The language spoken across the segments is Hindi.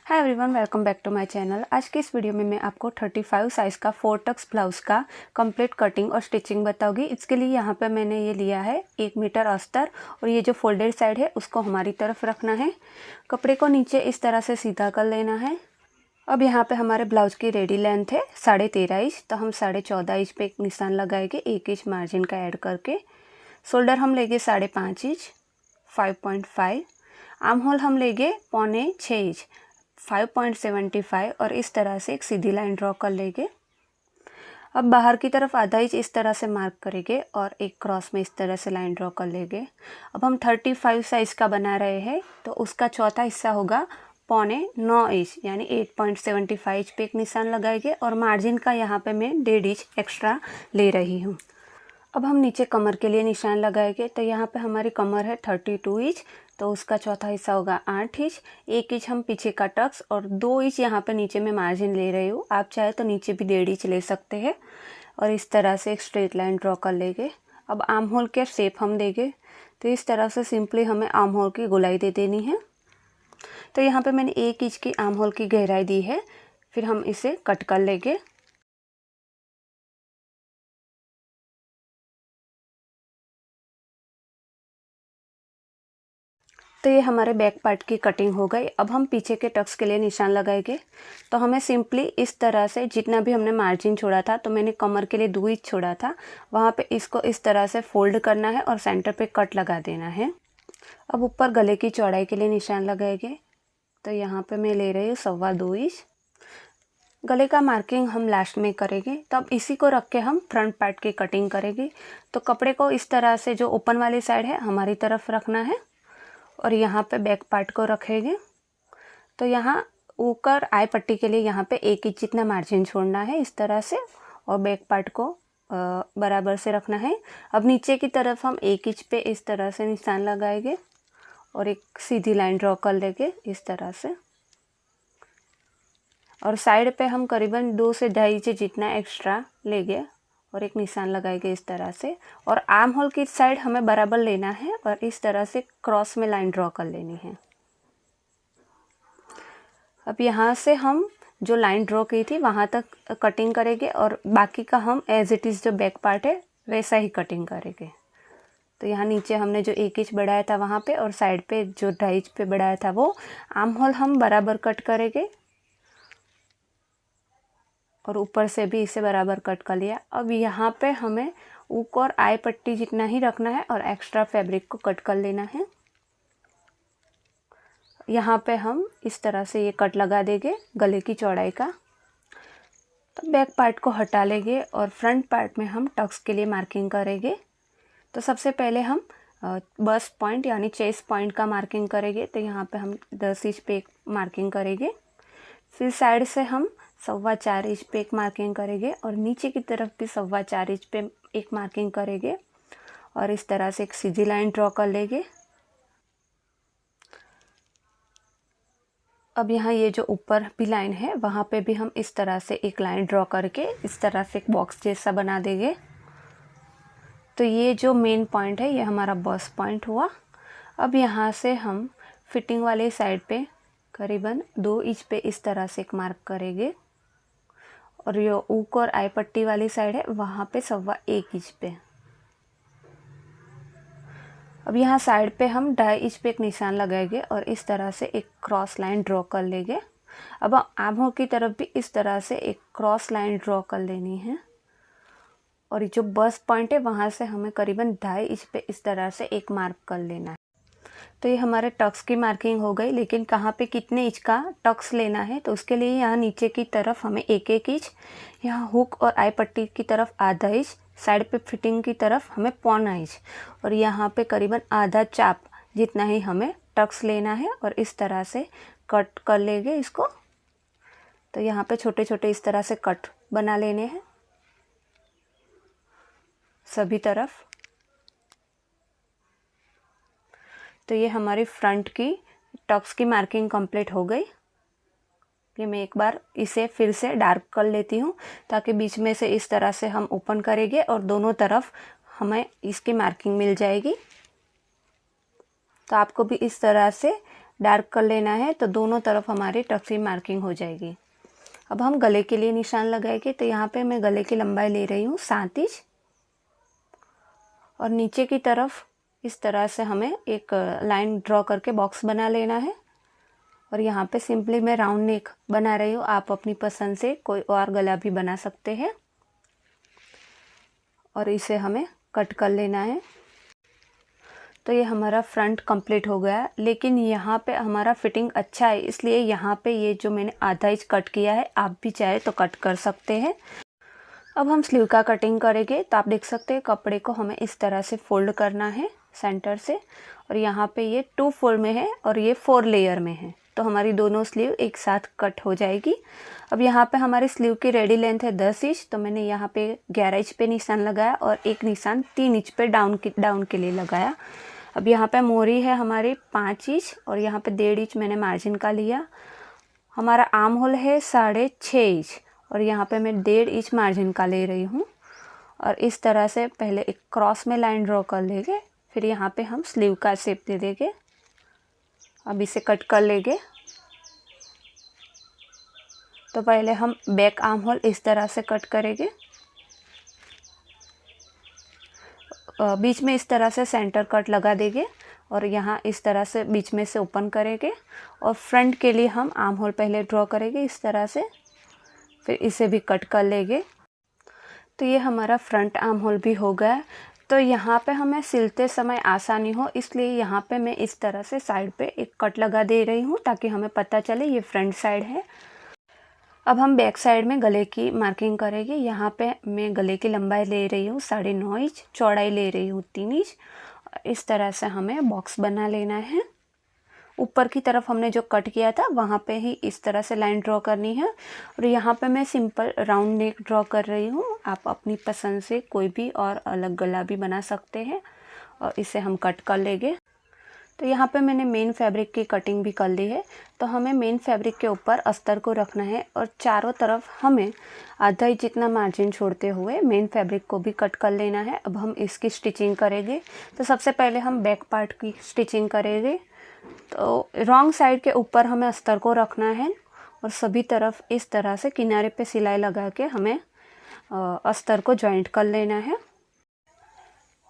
Hi everyone, welcome back to my channel. आज के इस वीडियो में मैं आपको 35 साइज़ का 4 टक्स ब्लाउज़ का कंप्लीट कटिंग और स्टिचिंग बताऊंगी। इसके लिए यहाँ पे मैंने ये लिया है 1 मीटर अस्तर और ये जो फोल्डेड साइड है उसको हमारी तरफ रखना है। कपड़े को नीचे इस तरह से सीधा कर लेना है। अब यहाँ पे हमारे ब्लाउज़ की रेडी लेंथ है 13.5 इंच, तो हम 14.5 इंच पे एक निशान लगाएंगे 1 इंच मार्जिन का ऐड करके। शोल्डर हम लेंगे 5.5 इंच 5.5। आर्म होल हम लेंगे 5.25 इंच 5.75 और इस तरह से एक सीधी लाइन ड्रॉ कर लेंगे। अब बाहर की तरफ आधा इंच इस तरह से मार्क करेंगे और एक क्रॉस में इस तरह से लाइन ड्रॉ कर लेंगे। अब हम 35 साइज़ का बना रहे हैं तो उसका चौथा हिस्सा होगा 8.25 इंच यानी 8.75 इंच पे एक निशान लगाएंगे और मार्जिन का यहाँ पे मैं 1.5 इंच एक्स्ट्रा ले रही हूँ। अब हम नीचे कमर के लिए निशान लगाएंगे तो यहाँ पे हमारी कमर है 32 इंच, तो उसका चौथा हिस्सा होगा 8 इंच। 1 इंच हम पीछे का टक्स और 2 इंच यहाँ पे नीचे मैं मार्जिन ले रही हूँ। आप चाहे तो नीचे भी 1.5 इंच ले सकते हैं और इस तरह से एक स्ट्रेट लाइन ड्रॉ कर लेंगे। अब आर्म होल के शेप हम देंगे तो इस तरह से सिंपली हमें आर्म होल की गोलाई दे देनी है। तो यहाँ पे मैंने 1 इंच की आर्म होल की गहराई दी है, फिर हम इसे कट कर लेंगे। तो ये हमारे बैक पार्ट की कटिंग हो गई। अब हम पीछे के टक्स के लिए निशान लगाएंगे तो हमें सिंपली इस तरह से जितना भी हमने मार्जिन छोड़ा था, तो मैंने कमर के लिए 2 इंच छोड़ा था, वहाँ पे इसको इस तरह से फोल्ड करना है और सेंटर पे कट लगा देना है। अब ऊपर गले की चौड़ाई के लिए निशान लगाएंगे तो यहाँ पे मैं ले रही हूँ 2.25 इंच। गले का मार्किंग हम लास्ट में करेंगे, तब इसी को रख के हम फ्रंट पार्ट की कटिंग करेंगे। तो कपड़े को इस तरह से जो ओपन वाली साइड है हमारी तरफ रखना है और यहाँ पे बैक पार्ट को रखेंगे। तो यहाँ ऊपर आई पट्टी के लिए यहाँ पे 1 इंच जितना मार्जिन छोड़ना है इस तरह से और बैक पार्ट को बराबर से रखना है। अब नीचे की तरफ हम 1 इंच पे इस तरह से निशान लगाएंगे और एक सीधी लाइन ड्रॉ कर लेंगे इस तरह से। और साइड पे हम करीबन 2 से 2.5 इंच जितना एक्स्ट्रा लेंगे और एक निशान लगाएंगे इस तरह से। और आर्म होल की साइड हमें बराबर लेना है और इस तरह से क्रॉस में लाइन ड्रॉ कर लेनी है। अब यहाँ से हम जो लाइन ड्रॉ की थी वहाँ तक कटिंग करेंगे और बाकी का हम एज इट इज़ जो बैक पार्ट है वैसा ही कटिंग करेंगे। तो यहाँ नीचे हमने जो 1 इंच बढ़ाया था वहाँ पे और साइड पे जो 2.5 इंच पे बढ़ाया था वो आर्म होल हम बराबर कट करेंगे और ऊपर से भी इसे बराबर कट कर लिया। अब यहाँ पे हमें ऊक और आई पट्टी जितना ही रखना है और एक्स्ट्रा फैब्रिक को कट कर लेना है। यहाँ पे हम इस तरह से ये कट लगा देंगे गले की चौड़ाई का। तो बैक पार्ट को हटा लेंगे और फ्रंट पार्ट में हम टक्स के लिए मार्किंग करेंगे। तो सबसे पहले हम बस्ट पॉइंट यानी चेस्ट पॉइंट का मार्किंग करेंगे। तो यहाँ पे हम 10 इंच पे एक मार्किंग करेंगे, फिर साइड से हम 4.25 इंच पे एक मार्किंग करेंगे और नीचे की तरफ भी 4.25 इंच पे एक मार्किंग करेंगे और इस तरह से एक सीधी लाइन ड्रॉ कर लेंगे। अब यहाँ ये जो ऊपर भी लाइन है वहाँ पे भी हम इस तरह से एक लाइन ड्रॉ करके इस तरह से एक बॉक्स जैसा बना देंगे। तो ये जो मेन पॉइंट है ये हमारा बस्ट पॉइंट हुआ। अब यहाँ से हम फिटिंग वाले साइड पे करीबन 2 इंच पे इस तरह से एक मार्क करेंगे और ये ऊक और आई पट्टी वाली साइड है वहाँ पे 1.25 इंच पे। अब यहाँ साइड पे हम 2.5 इंच पे एक निशान लगाएंगे और इस तरह से एक क्रॉस लाइन ड्रॉ कर लेंगे। अब आर्म होल की तरफ भी इस तरह से एक क्रॉस लाइन ड्रॉ कर लेनी है और जो बस्ट पॉइंट है वहाँ से हमें करीबन 2.5 इंच पे इस तरह से एक मार्क कर लेना है। तो ये हमारे टक्स की मार्किंग हो गई, लेकिन कहाँ पे कितने इंच का टक्स लेना है तो उसके लिए यहाँ नीचे की तरफ हमें 1-1 इंच, यहाँ हुक और आई पट्टी की तरफ आधा इंच, साइड पे फिटिंग की तरफ हमें 1.25 इंच और यहाँ पे करीबन आधा चाप जितना ही हमें टक्स लेना है और इस तरह से कट कर लेंगे इसको। तो यहाँ पे छोटे छोटे इस तरह से कट बना लेने हैं सभी तरफ। तो ये हमारी फ्रंट की टक्स की मार्किंग कंप्लीट हो गई। ये मैं एक बार इसे फिर से डार्क कर लेती हूँ ताकि बीच में से इस तरह से हम ओपन करेंगे और दोनों तरफ हमें इसकी मार्किंग मिल जाएगी। तो आपको भी इस तरह से डार्क कर लेना है, तो दोनों तरफ हमारी टक्स की मार्किंग हो जाएगी। अब हम गले के लिए निशान लगाएंगे। तो यहाँ पे मैं गले की लंबाई ले रही हूँ 7 इंच और नीचे की तरफ इस तरह से हमें एक लाइन ड्रॉ करके बॉक्स बना लेना है। और यहाँ पे सिंपली मैं राउंड नेक बना रही हूँ, आप अपनी पसंद से कोई और गला भी बना सकते हैं। और इसे हमें कट कर लेना है। तो ये हमारा फ्रंट कंप्लीट हो गया, लेकिन यहाँ पे हमारा फिटिंग अच्छा है, इसलिए यहाँ पे ये जो मैंने आधा इंच कट किया है, आप भी चाहे तो कट कर सकते हैं। अब हम स्लीव का कटिंग करेंगे। तो आप देख सकते हैं कपड़े को हमें इस तरह से फोल्ड करना है सेंटर से, और यहाँ पे ये 2 फोल्ड में है और ये 4 लेयर में है, तो हमारी दोनों स्लीव एक साथ कट हो जाएगी। अब यहाँ पे हमारी स्लीव की रेडी लेंथ है 10 इंच, तो मैंने यहाँ पे 11 इंच पे निशान लगाया और एक निशान 3 इंच पे डाउन के लिए लगाया। अब यहाँ पे मोरी है हमारी 5 इंच और यहाँ पे 1.5 इंच मैंने मार्जिन का लिया। हमारा आर्म होल है 6.5 इंच और यहाँ पे मैं 1.5 इंच मार्जिन का ले रही हूँ। और इस तरह से पहले एक क्रॉस में लाइन ड्रॉ कर लेंगे, फिर यहाँ पे हम स्लीव का शेप दे देंगे। अब इसे कट कर लेंगे। तो पहले हम बैक आर्म होल इस तरह से कट करेंगे, बीच में इस तरह से सेंटर कट लगा देंगे और यहाँ इस तरह से बीच में से ओपन करेंगे। और फ्रंट के लिए हम आर्म होल पहले ड्रॉ करेंगे इस तरह से, फिर इसे भी कट कर लेंगे। तो ये हमारा फ्रंट आर्म होल भी हो गया। तो यहाँ पे हमें सिलते समय आसानी हो, इसलिए यहाँ पे मैं इस तरह से साइड पे एक कट लगा दे रही हूँ ताकि हमें पता चले ये फ्रंट साइड है। अब हम बैक साइड में गले की मार्किंग करेंगे। यहाँ पे मैं गले की लंबाई ले रही हूँ 9.5 इंच, चौड़ाई ले रही हूँ 3 इंच। इस तरह से हमें बॉक्स बना लेना है। ऊपर की तरफ हमने जो कट किया था वहाँ पे ही इस तरह से लाइन ड्रॉ करनी है। और यहाँ पे मैं सिंपल राउंड नेक ड्रॉ कर रही हूँ, आप अपनी पसंद से कोई भी और अलग गला भी बना सकते हैं। और इसे हम कट कर लेंगे। तो यहाँ पे मैंने मेन फैब्रिक की कटिंग भी कर ली है। तो हमें मेन फैब्रिक के ऊपर अस्तर को रखना है और चारों तरफ हमें आधा इंच जितना मार्जिन छोड़ते हुए मेन फैब्रिक को भी कट कर लेना है। अब हम इसकी स्टिचिंग करेंगे। तो सबसे पहले हम बैक पार्ट की स्टिचिंग करेंगे। तो रॉन्ग साइड के ऊपर हमें अस्तर को रखना है और सभी तरफ इस तरह से किनारे पे सिलाई लगा के हमें अस्तर को जॉइंट कर लेना है।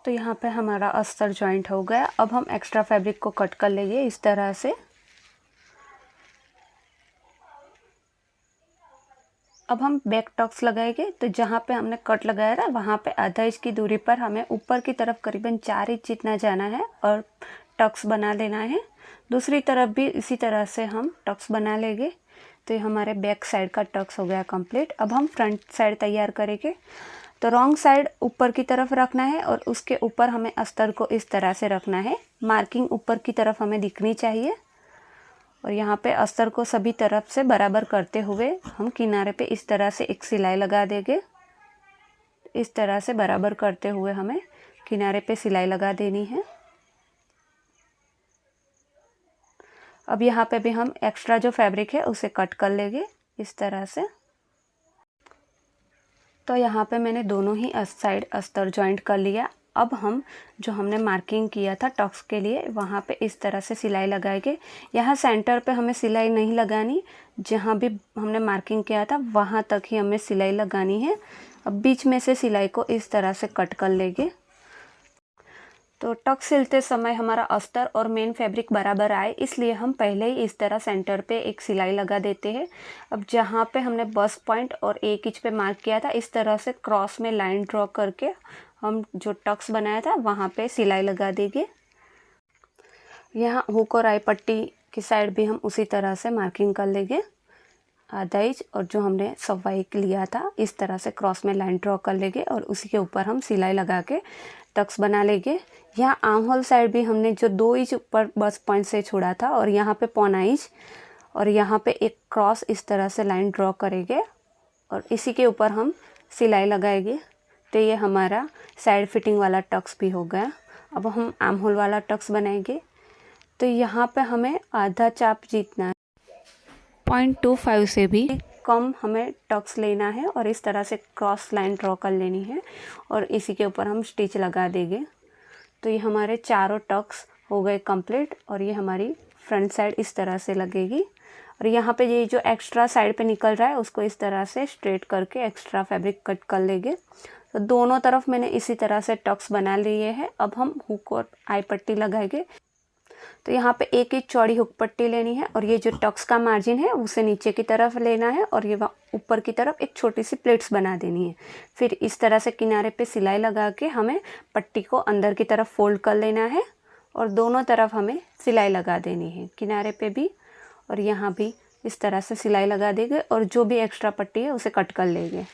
तो यहाँ पे हमारा अस्तर जॉइंट हो गया। अब हम एक्स्ट्रा फैब्रिक को कट कर लेंगे इस तरह से। अब हम बैक टक्स लगाएंगे। तो जहाँ पे हमने कट लगाया था वहाँ पे आधा इंच की दूरी पर हमें ऊपर की तरफ करीबन 4 इंच जितना जाना है और टक्स बना लेना है। दूसरी तरफ भी इसी तरह से हम टक्स बना लेंगे। तो ये हमारे बैक साइड का टक्स हो गया कंप्लीट। अब हम फ्रंट साइड तैयार करेंगे। तो रॉन्ग साइड ऊपर की तरफ रखना है और उसके ऊपर हमें अस्तर को इस तरह से रखना है। मार्किंग ऊपर की तरफ हमें दिखनी चाहिए और यहाँ पे अस्तर को सभी तरफ से बराबर करते हुए हम किनारे पे इस तरह से एक सिलाई लगा देंगे। इस तरह से बराबर करते हुए हमें किनारे पे सिलाई लगा देनी है। अब यहाँ पे भी हम एक्स्ट्रा जो फैब्रिक है उसे कट कर लेंगे इस तरह से। तो यहाँ पे मैंने दोनों ही साइड अस्तर जॉइंट कर लिया। अब हम जो हमने मार्किंग किया था टक्स के लिए वहाँ पे इस तरह से सिलाई लगाएंगे। यहाँ सेंटर पे हमें सिलाई नहीं लगानी, जहाँ भी हमने मार्किंग किया था वहाँ तक ही हमें सिलाई लगानी है। अब बीच में से सिलाई को इस तरह से कट कर लेंगे। तो टक सिलते समय हमारा अस्तर और मेन फैब्रिक बराबर आए, इसलिए हम पहले ही इस तरह सेंटर पे एक सिलाई लगा देते हैं। अब जहाँ पे हमने बस्ट पॉइंट और 1 इंच पे मार्क किया था इस तरह से क्रॉस में लाइन ड्रॉ करके हम जो टक्स बनाया था वहाँ पे सिलाई लगा देंगे। यहाँ हुक और आई पट्टी की साइड भी हम उसी तरह से मार्किंग कर लेंगे आधा इंच, और जो हमने 1.25 लिया था इस तरह से क्रॉस में लाइन ड्रॉ कर लेंगे और उसी के ऊपर हम सिलाई लगा के टक्स बना लेंगे। यहाँ आर्म होल साइड भी हमने जो 2 इंच ऊपर बस पॉइंट से छोड़ा था और यहाँ पे 1.25 इंच और यहाँ पे एक क्रॉस इस तरह से लाइन ड्रॉ करेंगे और इसी के ऊपर हम सिलाई लगाएंगे। तो ये हमारा साइड फिटिंग वाला टक्स भी हो गया। अब हम आर्म होल वाला टक्स बनाएंगे। तो यहाँ पे हमें आधा चाप जीतना है, 0.25 से भी कम हमें टक्स लेना है और इस तरह से क्रॉस लाइन ड्रॉ कर लेनी है और इसी के ऊपर हम स्टिच लगा देंगे। तो ये हमारे चारों टक्स हो गए कंप्लीट और ये हमारी फ्रंट साइड इस तरह से लगेगी। और यहाँ पे ये जो एक्स्ट्रा साइड पे निकल रहा है उसको इस तरह से स्ट्रेट करके एक्स्ट्रा फैब्रिक कट कर लेंगे। तो दोनों तरफ मैंने इसी तरह से टक्स बना लिए हैं। अब हम हुक और आई पट्टी लगाएंगे। तो यहाँ पे 1 इंच चौड़ी हुक पट्टी लेनी है और ये जो टक्स का मार्जिन है उसे नीचे की तरफ लेना है और ये ऊपर की तरफ एक छोटी सी प्लेट्स बना देनी है। फिर इस तरह से किनारे पे सिलाई लगा के हमें पट्टी को अंदर की तरफ फोल्ड कर लेना है और दोनों तरफ हमें सिलाई लगा देनी है, किनारे पे भी और यहाँ भी इस तरह से सिलाई लगा देंगे और जो भी एक्स्ट्रा पट्टी है उसे कट कर लेंगे।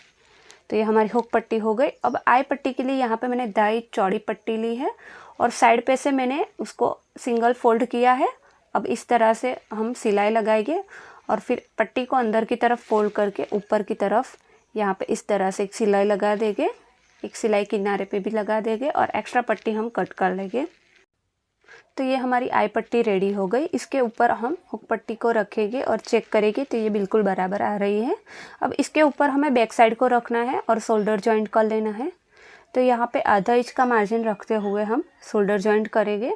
तो ये हमारी हुक पट्टी हो गई। अब आई पट्टी के लिए यहाँ पे मैंने 2.5 इंच चौड़ी पट्टी ली है और साइड पे से मैंने उसको सिंगल फोल्ड किया है। अब इस तरह से हम सिलाई लगाएंगे और फिर पट्टी को अंदर की तरफ फोल्ड करके ऊपर की तरफ यहाँ पे इस तरह से एक सिलाई लगा देंगे, एक सिलाई किनारे पे भी लगा देंगे और एक्स्ट्रा पट्टी हम कट कर लेंगे। तो ये हमारी आई पट्टी रेडी हो गई। इसके ऊपर हम हुक पट्टी को रखेंगे और चेक करेंगे तो ये बिल्कुल बराबर आ रही है। अब इसके ऊपर हमें बैक साइड को रखना है और शोल्डर जॉइंट कर लेना है। तो यहाँ पे आधा इंच का मार्जिन रखते हुए हम शोल्डर जॉइंट करेंगे।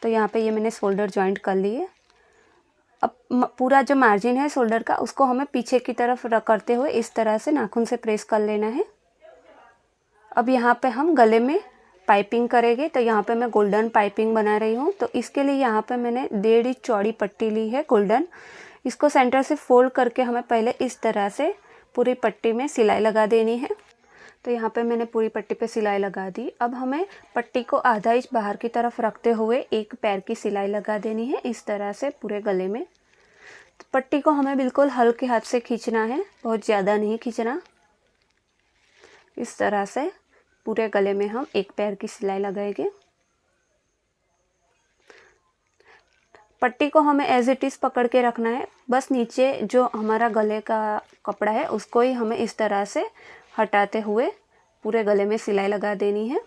तो यहाँ पे ये मैंने शोल्डर जॉइंट कर लिए। अब पूरा जो मार्जिन है शोल्डर का उसको हमें पीछे की तरफ करते हुए इस तरह से नाखून से प्रेस कर लेना है। अब यहाँ पे हम गले में पाइपिंग करेंगे। तो यहाँ पे मैं गोल्डन पाइपिंग बना रही हूँ। तो इसके लिए यहाँ पे मैंने 1.5 इंच चौड़ी पट्टी ली है गोल्डन। इसको सेंटर से फोल्ड करके हमें पहले इस तरह से पूरी पट्टी में सिलाई लगा देनी है। तो यहाँ पे मैंने पूरी पट्टी पे सिलाई लगा दी। अब हमें पट्टी को आधा इंच बाहर की तरफ रखते हुए एक पैर की सिलाई लगा देनी है इस तरह से पूरे गले में। तो पट्टी को हमें बिल्कुल हल्के हाथ से खींचना है, बहुत ज़्यादा नहीं खींचना। इस तरह से पूरे गले में हम एक पैर की सिलाई लगाएंगे। पट्टी को हमें एज इट इज़ पकड़ के रखना है, बस नीचे जो हमारा गले का कपड़ा है उसको ही हमें इस तरह से हटाते हुए पूरे गले में सिलाई लगा देनी है।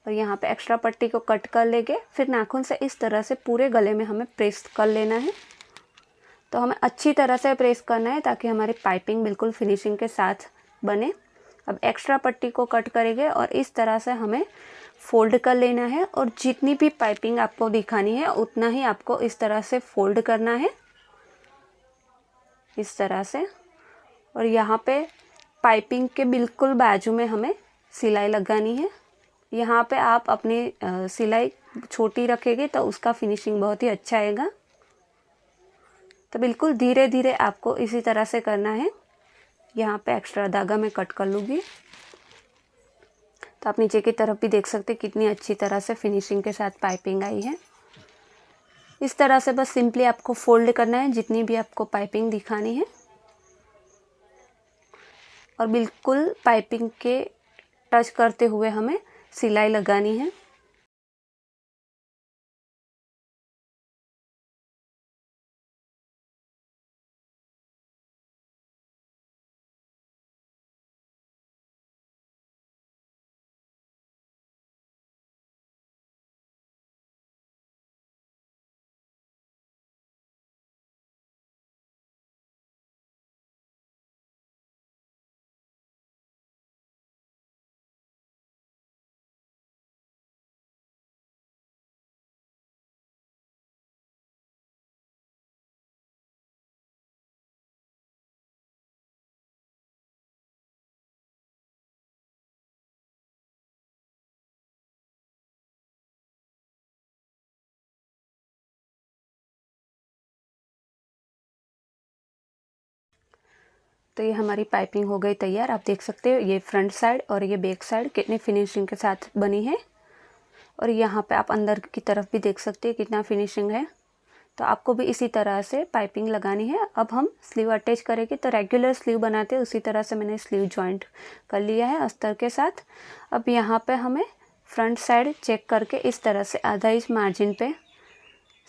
और यहाँ पे एक्स्ट्रा पट्टी को कट कर लेंगे। फिर नाखून से इस तरह से पूरे गले में हमें प्रेस कर लेना है। तो हमें अच्छी तरह से प्रेस करना है ताकि हमारी पाइपिंग बिल्कुल फिनिशिंग के साथ बने। अब एक्स्ट्रा पट्टी को कट करेंगे और इस तरह से हमें फोल्ड कर लेना है और जितनी भी पाइपिंग आपको दिखानी है उतना ही आपको इस तरह से फोल्ड करना है, इस तरह से। और यहाँ पे पाइपिंग के बिल्कुल बाजू में हमें सिलाई लगानी है। यहाँ पे आप अपनी सिलाई छोटी रखेंगे तो उसका फिनिशिंग बहुत ही अच्छा आएगा। तो बिल्कुल धीरे धीरे आपको इसी तरह से करना है। यहाँ पे एक्स्ट्रा धागा मैं कट कर लूँगी। तो आप नीचे की तरफ भी देख सकते हैं कितनी अच्छी तरह से फिनिशिंग के साथ पाइपिंग आई है। इस तरह से बस सिंपली आपको फोल्ड करना है जितनी भी आपको पाइपिंग दिखानी है और बिल्कुल पाइपिंग के टच करते हुए हमें सिलाई लगानी है। तो ये हमारी पाइपिंग हो गई तैयार। आप देख सकते हो ये फ्रंट साइड और ये बैक साइड कितनी फिनिशिंग के साथ बनी है। और यहाँ पे आप अंदर की तरफ भी देख सकते हैं कितना फिनिशिंग है। तो आपको भी इसी तरह से पाइपिंग लगानी है। अब हम स्लीव अटैच करेंगे। तो रेगुलर स्लीव बनाते हैं उसी तरह से मैंने स्लीव जॉइंट कर लिया है अस्तर के साथ। अब यहाँ पे हमें फ्रंट साइड चेक करके इस तरह से आधा इंच मार्जिन पे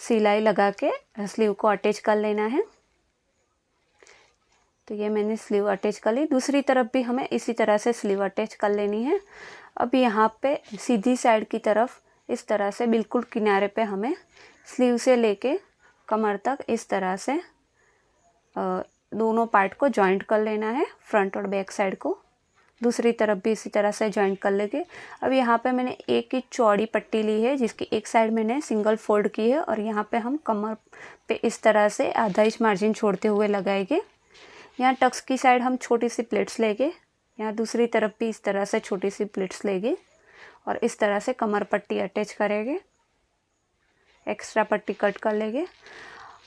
सिलाई लगा के स्लीव को अटैच कर लेना है। तो ये मैंने स्लीव अटैच कर ली। दूसरी तरफ भी हमें इसी तरह से स्लीव अटैच कर लेनी है। अब यहाँ पे सीधी साइड की तरफ इस तरह से बिल्कुल किनारे पे हमें स्लीव से लेके कमर तक इस तरह से दोनों पार्ट को जॉइंट कर लेना है, फ्रंट और बैक साइड को। दूसरी तरफ भी इसी तरह से जॉइंट कर लेंगे। अब यहाँ पे मैंने एक ही चौड़ी पट्टी ली है जिसकी एक साइड मैंने सिंगल फोल्ड की है और यहाँ पे हम कमर पे इस तरह से आधा इंच मार्जिन छोड़ते हुए लगाएंगे। यहाँ टक्स की साइड हम छोटी सी प्लेट्स लेंगे, यहाँ दूसरी तरफ भी इस तरह से छोटी सी प्लेट्स लेंगे और इस तरह से कमर पट्टी अटैच करेंगे, एक्स्ट्रा पट्टी कट कर लेंगे।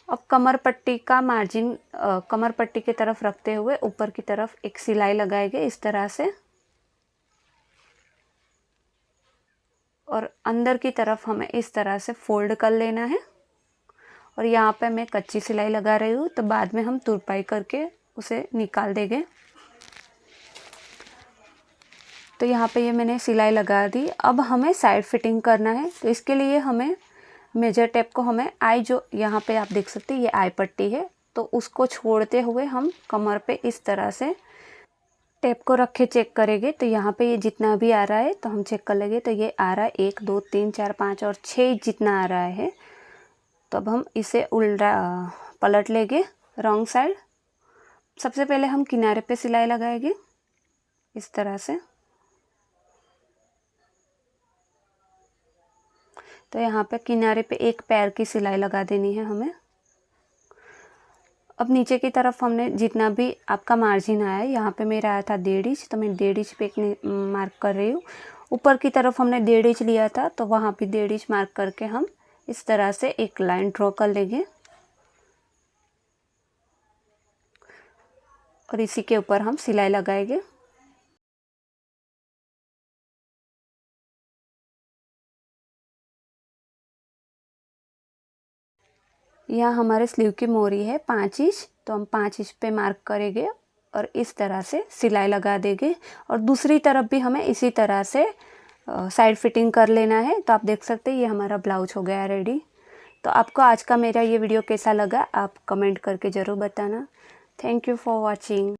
अब कमर पट्टी का मार्जिन कमर पट्टी की तरफ रखते हुए ऊपर की तरफ एक सिलाई लगाएंगे इस तरह से, और अंदर की तरफ हमें इस तरह से फोल्ड कर लेना है। और यहाँ पे मैं कच्ची सिलाई लगा रही हूँ, तो बाद में हम तुरपाई करके उसे निकाल देंगे। तो यहाँ पे ये मैंने सिलाई लगा दी। अब हमें साइड फिटिंग करना है, तो इसके लिए हमें मेजर टेप को हमें आई, जो यहाँ पे आप देख सकते हैं ये आई पट्टी है, तो उसको छोड़ते हुए हम कमर पे इस तरह से टेप को रख के चेक करेंगे। तो यहाँ पे ये जितना भी आ रहा है तो हम चेक कर लेंगे। तो ये आ रहा है 1 2 3 4 5 और 6 जितना आ रहा है। तो अब हम इसे उल्टा पलट लेंगे रॉन्ग साइड। सबसे पहले हम किनारे पे सिलाई लगाएंगे इस तरह से। तो यहाँ पे किनारे पे एक पैर की सिलाई लगा देनी है हमें। अब नीचे की तरफ हमने जितना भी आपका मार्जिन आया है, यहाँ पे मेरा आया था 1.5 इंच, तो मैं 1.5 इंच पे एक मार्क कर रही हूँ। ऊपर की तरफ हमने 1.5 इंच लिया था, तो वहाँ भी 1.5 इंच मार्क करके हम इस तरह से एक लाइन ड्रॉ कर लेंगे और इसी के ऊपर हम सिलाई लगाएंगे। यहाँ हमारे स्लीव की मोरी है 5 इंच, तो हम 5 इंच पे मार्क करेंगे और इस तरह से सिलाई लगा देंगे। और दूसरी तरफ भी हमें इसी तरह से साइड फिटिंग कर लेना है। तो आप देख सकते हैं ये हमारा ब्लाउज हो गया रेडी। तो आपको आज का मेरा ये वीडियो कैसा लगा आप कमेंट करके ज़रूर बताना। Thank you for watching.